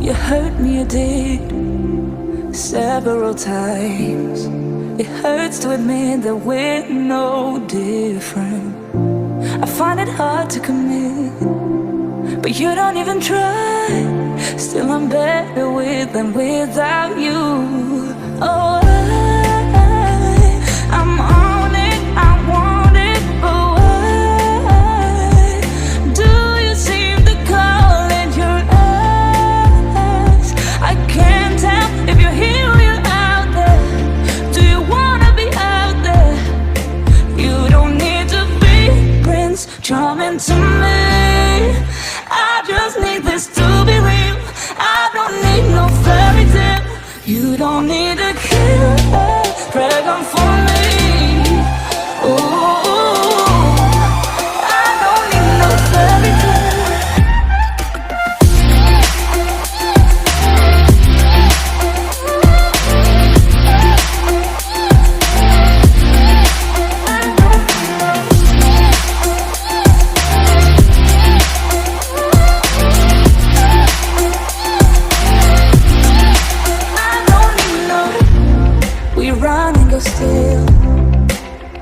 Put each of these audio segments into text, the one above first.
You hurt me, you did, several times. It hurts to admit that we're no different. I find it hard to commit, but you don't even try. Still I'm better with than without you. Oh, I'm on it, I want it, but why do you seem to call in your eyes? I can't tell if you're here or you're out there. Do you wanna be out there? You don't need to be Prince Charming to me. I just need this to be real. I don't need no fairy tale. You don't need a killer dragon for me. Ooh, I don't need no fairy tale. Still,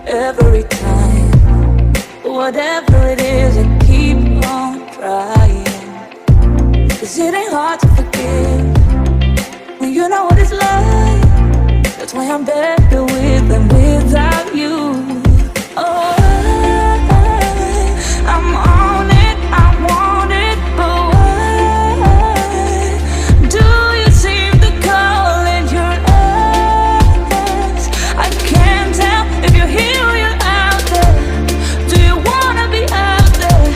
every time, whatever it is, I keep on trying. 'Cause it ain't hard to forgive when you know what it's like. That's why I'm better with than without you. Oh, I'm on it, I want it, but why do you seem to call in your eyes? I can't tell if you're here or you're out there. Do you wanna be out there?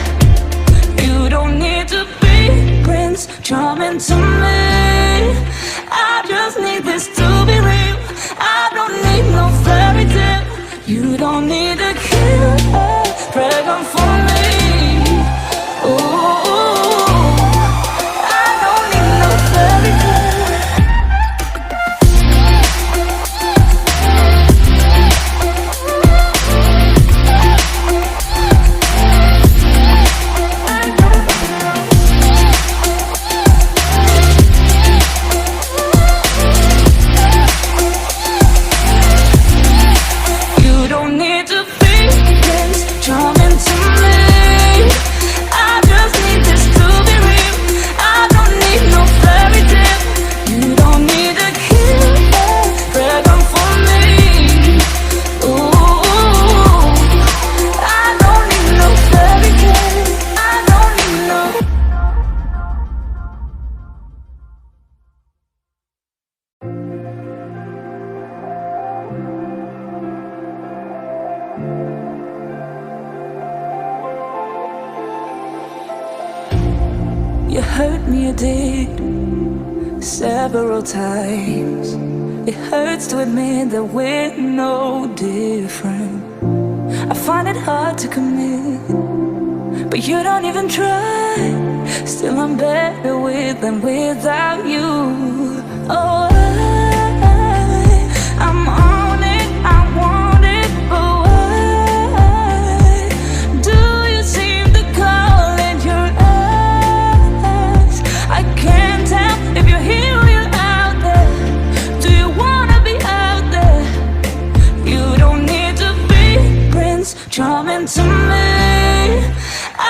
You don't need to be Prince Charming to me. I just need this to be real. I don't need no fairy tale. You don't need a killer dragon for me. Ooh, I don't need no fairy tale. You hurt me, you did, several times. It hurts to admit that we're no different. I find it hard to commit, but you don't even try. Still I'm better with than without you. Oh, I'm on it, I want it, but why do you seem to call in your eyes? I can't tell if you're here or you're out there. Do you wanna be out there? You don't need to be Prince Charming to me.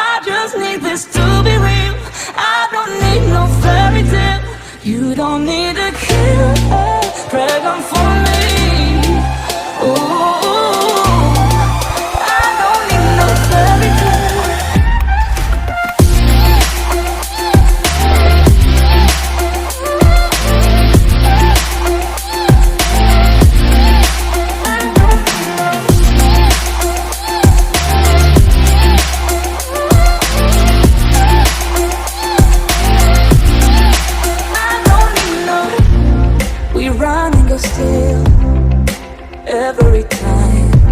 I just need this to be real. I don't need no fairy tale. You don't need a killer dragon for me. Ooh.